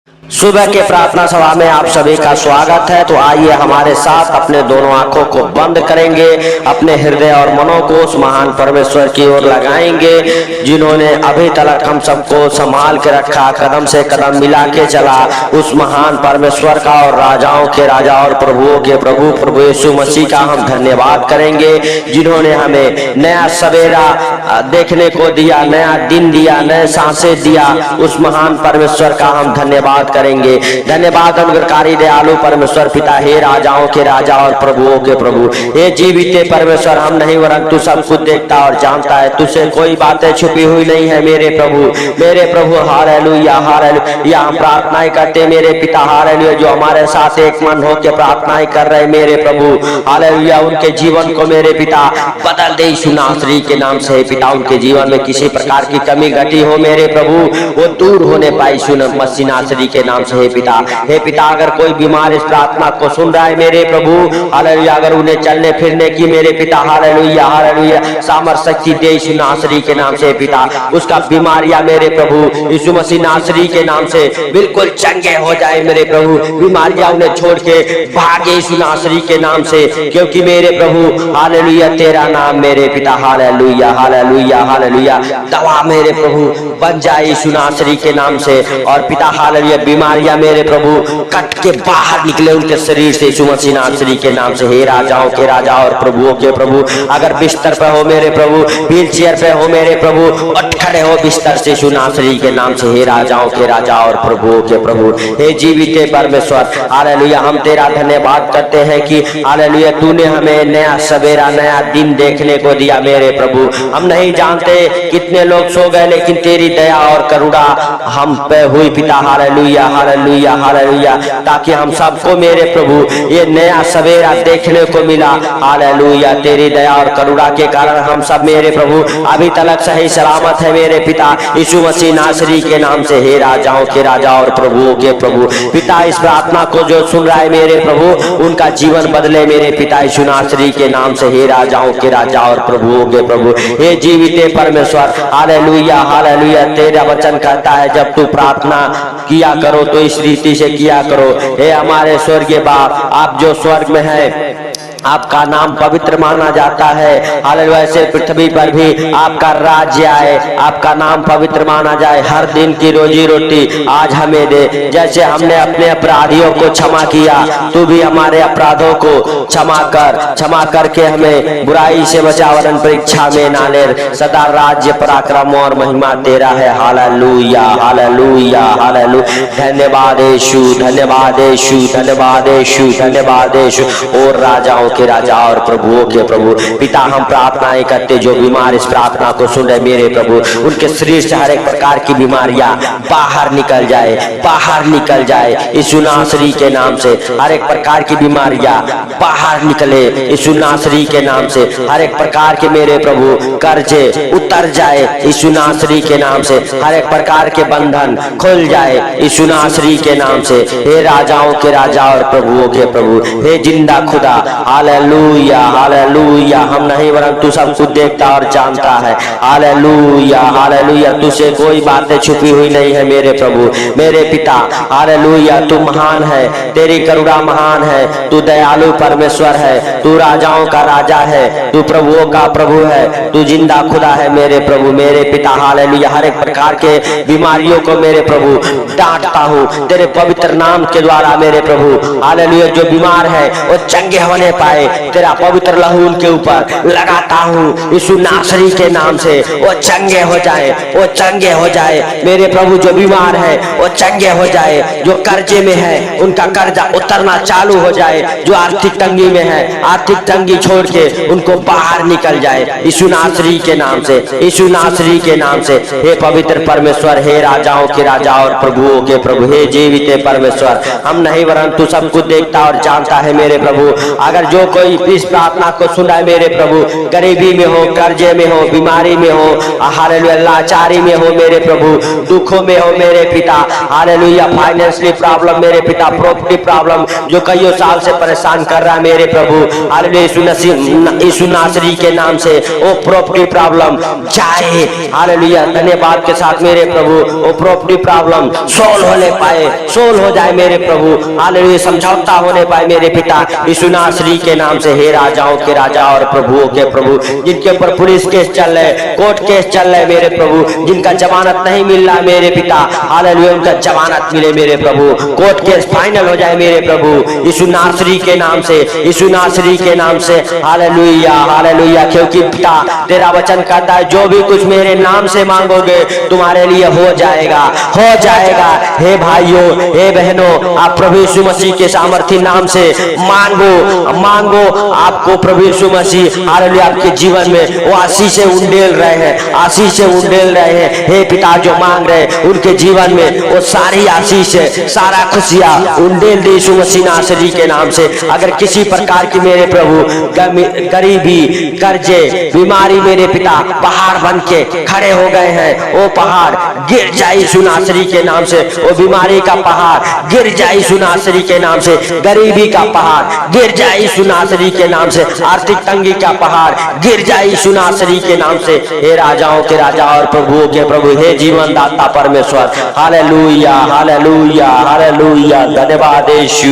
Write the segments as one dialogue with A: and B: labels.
A: सुबह के प्रार्थना सभा में आप सभी का स्वागत है। तो आइए हमारे साथ अपने दोनों आंखों को बंद करेंगे, अपने हृदय और मनों को उस महान परमेश्वर की ओर लगाएंगे जिन्होंने अभी तक हम सबको संभाल के रखा, कदम से कदम मिला के चला। उस महान परमेश्वर का और राजाओं के राजा और प्रभुओं के प्रभु प्रभु यीशु मसीह का हम धन्यवाद करेंगे जिन्होंने हमें नया सवेरा देखने को दिया, नया दिन दिया, नए सांसें दिया। उस महान परमेश्वर का हम धन्यवाद करेंगे। धन्यवाद अनुग्रहकारी दयालु परमेश्वर पिता, हे राजाओं के राजा और प्रभुओं के प्रभु, हे जीवित परमेश्वर, हम नहीं वरन तू सब कुछ देखता और जानता है, तुझसे कोई बातें छुपी हुई नहीं है मेरे प्रभु। Hallelujah hallelujah. हम प्रार्थनाएं करते मेरे पिता, हालेलुया, जो हमारे साथ एक मन होकर प्रार्थनाएं कर रहे मेरे प्रभु, हालेलुया, उनके जीवन को मेरे पिता बदल दे यीशु नासरी के नाम से। हे पिता, उनके जीवन में किसी प्रकार की कमी घटी हो मेरे प्रभु, वो दूर होने पाई यीशु मसीह नासरी के नाम से। हे पिता, अगर कोई बीमार इस प्रार्थना को सुन रहा है मेरे प्रभु, हालेलुया, अगर उन्हें चलने फिरने की मेरे पिता, हालेलुया हालेलुया, सामर्थ शक्ति दे यीशु नासरी के नाम से। पिता, उसका बीमारियां मेरे प्रभु यीशु मसीह नासरी के नाम से बिल्कुल चंगे हो जाए मेरे प्रभु। बीमारियां उन्हें छोड़ के भागे यीशु नासरी के नाम से, क्योंकि मेरे प्रभु हालेलुया तेरा नाम मेरे पिता, हालेलुया हालेलुया हालेलुया, दवा मेरे प्रभु बन जाए यीशु नासरी के नाम से। और पिता हालेलुया, बीमारियां मेरे प्रभु कट के बाहर निकले उनके शरीर से यीशु मसीह नासरी के नाम से। हे राजाओं के राजा और प्रभुओं के प्रभु, अगर बिस्तर पे हो मेरे प्रभु, व्हील चेयर पे हो मेरे प्रभु, उठ खड़े हो बिस्तर से यीशु नासरी के नाम से। हे राजाओं के राजा और प्रभुओं के प्रभु, हे जीवित परमेश्वर, हालेलुया, हम तेरा धन्यवाद करते हैं कि हालेलुया तूने हमें नया सवेरा, नया दिन देखने को दिया मेरे प्रभु। हम नहीं जानते कितने लोग सो गए, लेकिन तेरी दया और करुणा हम पे हुई पिता, हालेलुया हालेलुया हालेलुया, ताकि हम सबको मेरे प्रभु ये नया सवेरा देखने को मिला। हालेलुया, तेरी दया और करुणा के कारण हम सब मेरे प्रभु अभी तक सही सलामत है मेरे पिता यीशु मसीह नासरी के नाम से। हे राजाओं के राजा और प्रभुओं के प्रभु, पिता, इस प्रार्थना को जो सुन रहा है मेरे प्रभु, उनका जीवन बदले मेरे पिता यीशु नासरी के नाम से। हे राजाओं के राजा और प्रभुओं के प्रभु, हे जीवित परमेश्वर, हालेलुया हालेलुया, तेरा वचन कहता है जब तू प्रार्थना किया करो तो इस रीति से किया करो। हे हमारे स्वर्गीय बाप, आप जो स्वर्ग में है, आपका नाम पवित्र माना जाता है। हालेलुया, ऐसे पृथ्वी पर भी आपका राज्य आए, आपका नाम पवित्र माना जाए। हर दिन की रोजी रोटी आज हमें दे, जैसे हमने अपने अपराधियों को क्षमा किया, तू भी हमारे अपराधों को क्षमा करके हमें बुराई से बचा, वरन परीक्षा में ना ले। सदा राज्य पराक्रम और महिमा तेरा है। हालेलुया हालेलुया हालेलुया, धन्यवाद यीशु, धन्यवाद यीशु, धन्यवाद यीशु, धन्यवाद यीशु। और राजाओं के राजा और प्रभुओं के प्रभु, पिता, हम प्रार्थनाएं करते जो बीमार इस प्रार्थना को सुन रहे मेरे प्रभु, उनके शरीर से हर एक प्रकार की बीमारियां बाहर निकल जाए, बाहर निकल जाए यीशु नासरी के नाम से। हर एक प्रकार की बीमारियां बाहर निकले यीशु नासरी के नाम से। हर एक प्रकार के मेरे प्रभु कर्जे उतर जाए यीशु नासरी के नाम से। हर एक प्रकार के बंधन खुल जाए यीशु नासरी के नाम से। हे राजाओं के राजा और प्रभुओं के प्रभु, हे जिंदा खुदा, हालेलुया हालेलुया, हम नहीं वरन तू सब कुछ देखता और जानता है। हालेलुया हालेलुया, तुझसे कोई बातें छुपी हुई नहीं है मेरे प्रभु मेरे पिता, हालेलुया, तू महान है, तेरी करुणा महान है, तू दयालु परमेश्वर है, तू राजाओं का राजा है, तू प्रभुओं का प्रभु है, तू जिंदा खुदा है मेरे प्रभु मेरे पिता। हालेलुया, हर एक प्रकार के बीमारियों को मेरे प्रभु डांटता हूँ तेरे पवित्र नाम के द्वारा मेरे प्रभु। हालेलुया, जो बीमार है वो चंगे होने पाए, तेरा पवित्र लहू उनके ऊपर लगाता हूँ यीशु नासरी के नाम से। वो चंगे हो जाए, वो चंगे हो जाए मेरे प्रभु। जो बीमार है वो चंगे हो जाए, जो कर्जे में है उनका कर्जा उतरना चालू हो जाए, जो आर्थिक तंगी में है आर्थिक तंगी छोड़ के उनको बाहर निकल जाए यीशु नासरी के नाम से, यीशु नासरी के नाम से। हे पवित्र परमेश्वर, हे राजाओं के राजा और प्रभुओं के प्रभु, हे जीवित परमेश्वर, हम नहीं वरन तू सब कुछ देखता और जानता है मेरे प्रभु। अगर जो जो कोई इस प्रार्थना को सुना है मेरे प्रभु, गरीबी में हो, कर्जे में हो, बीमारी में हो, हालेलुया लाचारी में हो मेरे प्रभु, दुखों में हो मेरे पिता, हालेलुया फाइनेंशियली प्रॉब्लम मेरे पिता, प्रॉपर्टी प्रॉब्लम जो कई साल से परेशान कर रहा है मेरे प्रभु, हालेलुया यीशु नासरी के नाम से वो प्रॉपर्टी प्रॉब्लम जाए, हालेलुया धन्यवाद के साथ मेरे प्रभु, वो प्रॉपर्टी प्रॉब्लम सोल्व होने पाए, सोल्व हो जाए मेरे प्रभु, हालेलुया समझौता होने पाए मेरे पिता, यीशु नासरी के नाम से। हे राजाओं के राजा और प्रभुओं के प्रभु, जिनके ऊपर पुलिस केस चल रहे, कोर्ट केस चल रहे मेरे प्रभु, जिनका जमानत नहीं मिल रहा मेरे पिता, हालेलुया उनका जमानत मिले मेरे प्रभु, कोर्ट केस फाइनल हो जाए मेरे प्रभु, यीशु नासरी के नाम से, यीशु नासरी के नाम से, हालेलुया हालेलुया। क्योंकि पिता तेरा वचन कहता है जो भी कुछ मेरे नाम से मांगोगे तुम्हारे लिए हो जाएगा, हो जाएगा। हे भाइयों, हे बहनों, आप प्रभु यीशु मसीह के सामर्थी नाम से मांगो, मांगो, आपको प्रभु यीशु मसीह हालेलुया आपके जीवन में वो आशीषें उंडेल रहे हैं, आशीषें उंडेल रहे हैं। हे पिता जो मांग रहे हैं उनके जीवन में वो सारी आशीषें, सारा खुशियां उंडेल दे यीशु मसीह नासरी के नाम से। अगर किसी प्रकार की मेरे प्रभु गरीबी, कर्जे, बीमारी मेरे पिता पहाड़ बन के खड़े हो गए हैं, वो पहाड़ गिर जाए यीशु नासरी के नाम से, वो बीमारी का पहाड़ गिर जाए यीशु नासरी के नाम से, गरीबी का पहाड़ गिर जाए यीशु नासरी के नाम से, आर्थिक तंगी का पहाड़ गिर जाए यीशु नासरी के नाम से। हे राजाओं के राजा और प्रभुओं के प्रभु, हे जीवन दाता परमेश्वर, हालेलुया हालेलुया हालेलुया। धन्यवाद यीशु,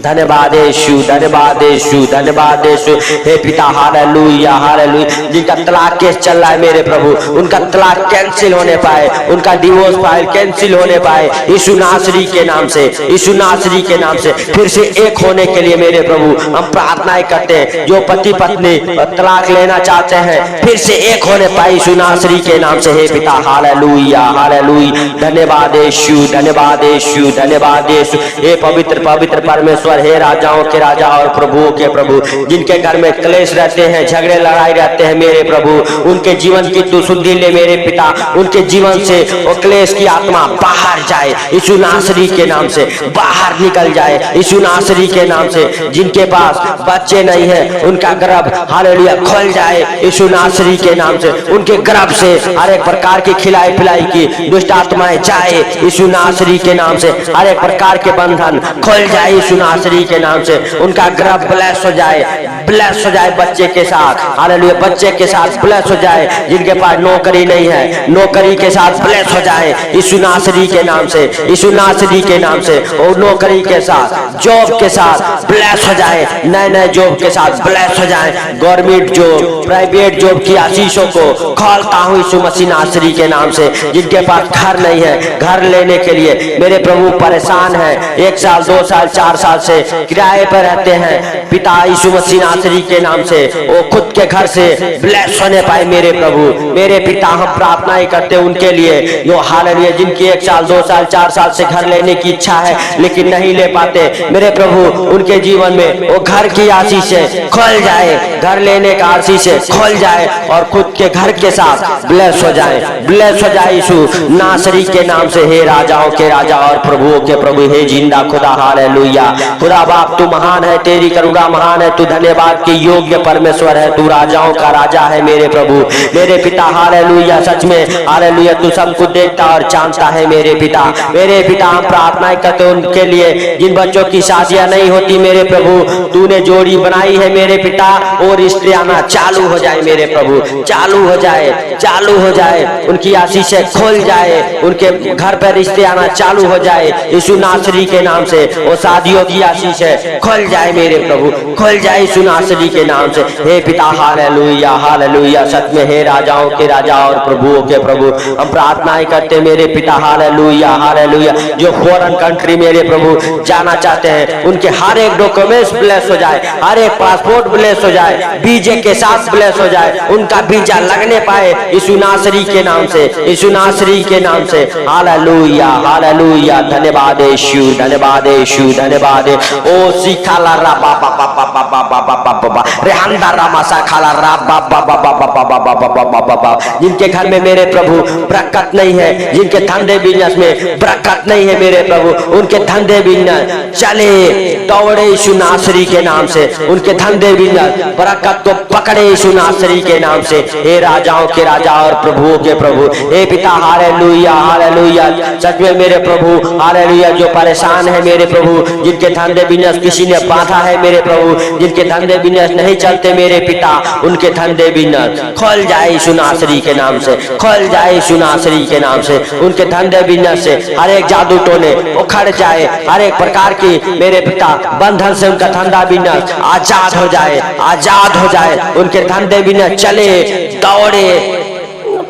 A: धन्यवाद यीशु, धन्यवाद यीशु, धन्यवाद यीशु। हे पिता हालेलुया हालेलुया, जिनका तलाक केस चल रहा है मेरे प्रभु, उनका तलाक कैंसिल होने पाए, उनका डिवोर्स फाइल कैंसिल होने पाए यीशु नासरी के नाम से, यीशु नासरी के नाम से। फिर से एक होने के लिए मेरे प्रभु हम प्रार्थनाएं करते हैं, जो पति पत्नी तलाक लेना चाहते हैं फिर से एक होने पाए यीशु नासरी के नाम से। हे पिता हालेलुया हालेलुया, धन्यवाद यीशु, धन्यवाद यीशु, धन्यवाद यीशु। हे पवित्र पवित्र परमेश्वर, हे राजाओं के राजा और प्रभुओं के प्रभु, जिनके घर में क्लेश रहते हैं, झगड़े लड़ाई रहते हैं मेरे प्रभु, उनके जीवन की तू शुद्धि ले मेरे पिता, उनके जीवन से वो क्लेश की आत्मा बाहर जाए यीशु नासरी के नाम से, बाहर निकल जाए यीशु नासरी के नाम से। जिनके पास बच्चे नहीं है उनका गर्भ हालेलुया खोल जाए यीशु नासरी के नाम से, उनके गर्भ से हर एक प्रकार की खिलाई पिलाई की दुष्ट आत्माएं जाए यीशु नासरी के नाम से, हर एक प्रकार के बंधन खोल जाए यीशु नासरी के नाम से। उनका गर्भ ब्लेस हो जाए, ब्लेस हो जाए बच्चे के साथ, हालेलुया बच्चे के साथ ब्लेस हो जाए। जिनके पास नौकरी नहीं है नौकरी के साथ ब्लेस हो जाए यीशु नासरी के नाम से, यीशु नासरी के नाम से। और नौकरी के साथ, जॉब के साथ ब्लेस हो जाए, नए नए जॉब के साथ ब्लेस हो जाए। गवर्नमेंट जॉब, प्राइवेट जॉब की आशीषों को खोलता हूँ यीशु मसीह नासरी के नाम से। जिनके पास घर नहीं है, घर लेने के लिए मेरे प्रभु परेशान है, 1 साल 2 साल 4 साल से किराए पर रहते हैं, पिता यीशु मसीह नासरी के नाम से वो खुद के घर से ब्लेस होने पाए मेरे प्रभु, मेरे पिता। हम प्रार्थनाएं करते हैं उनके लिए जो हालेलुया जिनकी 1 साल 2 साल 4 साल से घर लेने की इच्छा है लेकिन नहीं ले पाते मेरे प्रभु, उनके जीवन में वो घर की आशीषें खोल जाए, घर लेने का आशीषें खोल जाए और खुद के घर के साथ ब्लेस हो जाए, ब्लेस हो जाए यीशु नासरी के नाम से। हे राजाओं के राजा और प्रभुओं के प्रभु, हे जिंदा खुदा हालेलुया। खुदा बाप तू महान है, तेरी करुणा महान है, तू धन्यवाद के योग्य परमेश्वर है, तू राजाओं का राजा है मेरे प्रभु, मेरे पिता हालेलुया। सच में हालेलुया तू सब कुछ देखता और जानता है मेरे पिता, मेरे पिता। हम प्रार्थनाएं करते उनके लिए जिन बच्चों की शादियां नहीं होती मेरे प्रभु, तूने जोड़ी बनाई है मेरे पिता, और रिश्ते आना चालू हो जाए मेरे प्रभु, चालू हो जाए, चालू हो जाए, उनकी आशीषें खोल जाए, उनके घर पर रिश्ते आना चालू हो जाए यीशु नासरी के नाम से। वो शादियों की आशीषें खोल जाए मेरे प्रभु, खोल जाए यीशु नासरी के नाम से। हे पिता हालेलुया हालेलुया, सच में हे राजाओं के राजा और प्रभुओं के प्रभु, हम प्रार्थनाएं करते मेरे पिता हालेलुया हालेलुया। जो फॉरेन कंट्री मेरे प्रभु जाना चाहते हैं उनके हर एक डॉक्यूमेंट्स ब्लेस हो जाए, हर एक पासपोर्ट ब्लेस हो जाए, वीजे के साथ ब्लेस हो जाए, उनका वीजा लगने पाए यीशु नासरी के नाम से, यीशु नासरी के नाम से। हालेलुया हालेलुया, धन्यवाद यीशु, धन्यवाद यीशु, धन्यवाद। ओ सीखा ला रा पा पा पा रेहंदा रामासा खाला रा जिनके घर में मेरे प्रभु बरकत नहीं है, जिनके धंधे बिजनेस में बरकत नहीं है मेरे प्रभु, उनके धंधे बिजनेस चले दौड़े यीशु नासरी के नाम से, उनके धंधे बिजनेस बरकत को पकड़े यीशु नासरी के नाम से। हे राजाओं के राजा और प्रभुओं के प्रभु, हे पिता हालेलुया हालेलुया। सच में मेरे प्रभु हालेलुया, जो परेशान है मेरे प्रभु, जिनके धंधे बिजनेस किसी ने बांधा है मेरे प्रभु, जिनके धंधे बिजनेस नहीं चलते मेरे पिता, उनके धंधे बिजनेस खोल जाए यीशु नासरी के नाम से, खोल जाए यीशु नासरी के नाम से। उनके धंधे बिजनेस से हर एक जादू टोने उखड़ जाए, हर एक प्रकार की मेरे पिता बंधन से उनका धंधा बिजनेस आजाद हो जाए, आजाद हो जाए। उनके धंधे बिजनेस चले दौड़े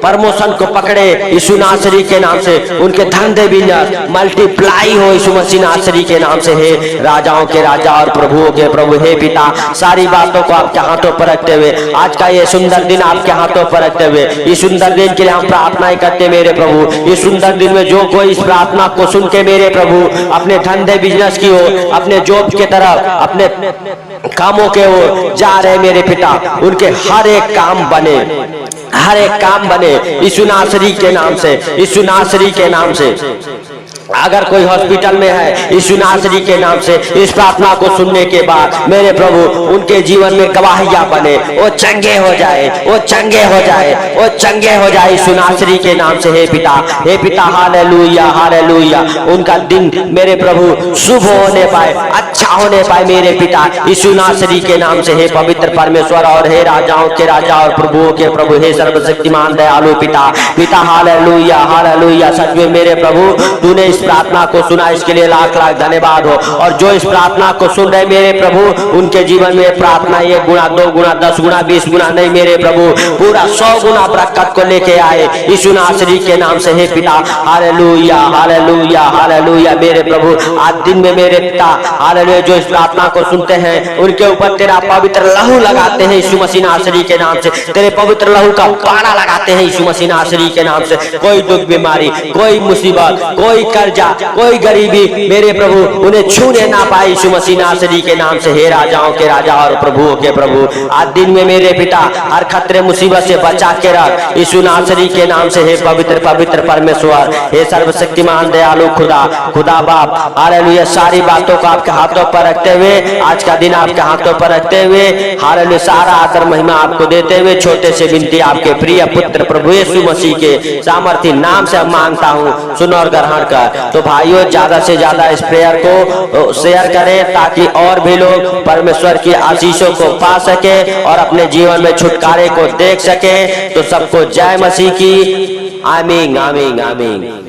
A: प्रमोशन को पकड़े यीशु नासरी के नाम से, उनके धंधे बिजनेस मल्टीप्लाई हो यीशु मसीह नासरी के नाम से। हे राजाओं के राजा और प्रभुओं के प्रभु, हे पिता सारी बातों को आपके हाथों पर रखते हुए, आज का ये सुंदर दिन आपके हाथों पर रखते हुए, इस सुंदर दिन के लिए हम प्रार्थनाएं करते मेरे प्रभु। इस सुंदर दिन में जो कोई इस प्रार्थना को सुन के मेरे प्रभु अपने धंधे बिजनेस की ओर, अपने जॉब के तरफ, अपने कामों के ओर जा रहे मेरे पिता, उनके हर एक काम बने, हर एक काम बने यीशु नासरी के नाम से, यीशु नासरी के नाम से। अगर कोई हॉस्पिटल में है यीशु नासरी के नाम से, इस प्रार्थना को सुनने के बाद मेरे प्रभु उनके जीवन में गवाहियां बने, वो चंगे हो जाए, वो चंगे हो जाए, वो चंगे हो जाए यीशु नासरी के नाम से। हे पिता हालेलुया हालेलुया। उनका दिन मेरे प्रभु शुभ होने पाए, अच्छा होने पाए मेरे पिता यीशु नासरी के नाम से। हे पवित्र परमेश्वर और हे राजाओं के राजा और प्रभुओं के प्रभु, हे सर्वशक्तिमान दयालु पिता हालेलुया हालेलुया। सच में मेरे प्रभु तूने इस प्रार्थना को सुना, इसके लिए लाख लाख धन्यवाद हो। और जो इस प्रार्थना को सुन रहे मेरे प्रभु, उनके जीवन में प्रार्थना 1 गुना 2 गुना 10 गुना 20 गुना नहीं मेरे प्रभु, पूरा 100 गुना बरकत को लेके आए यीशु नासरी के नाम से। हे पिता हालेलुया हालेलुया हालेलुया। मेरे प्रभु आज दिन में मेरे पिता हालेलुया जो इस प्रार्थना को सुनते हैं, उनके ऊपर तेरा पवित्र लहू लगाते हैं यीशु मसीह नासरी के नाम से, तेरे पवित्र लहू का पारा लगाते हैं यीशु मसीह नासरी के नाम से। कोई दुख बीमारी, कोई मुसीबत, कोई कर्जा, कोई गरीबी मेरे प्रभु उन्हें छूने ना पाए यीशु मसीह नासरी के नाम से। हे राजाओं के राजा और प्रभुओं के प्रभु, आज दिन में मेरे पिता हर खतरे मुसीबत से बचा के रख यीशु नासरी के नाम से। हे पवित्र पवित्र परमेश्वर, हे सर्वशक्तिमान दयालु खुदा बाप हालेलुया। सारी बातों को आपके हाथों पर रखते हुए, आज का दिन आपके हाथों पर रखते हुए हालेलुया, सारा आदर महिमा आपको देते हुए छोटे से विनती आपके प्रिय पुत्र प्रभु यीशु मसीह के सामर्थी नाम से मांगता हूँ, सुनो और ग्रहण कर। तो भाइयों ज्यादा से ज्यादा इस प्रेयर को शेयर करें ताकि और भी लोग परमेश्वर की आशीषों को पा सके और अपने जीवन में छुटकारे को देख सके। तो सबको जय मसीह की आमीन आमीन आमीन।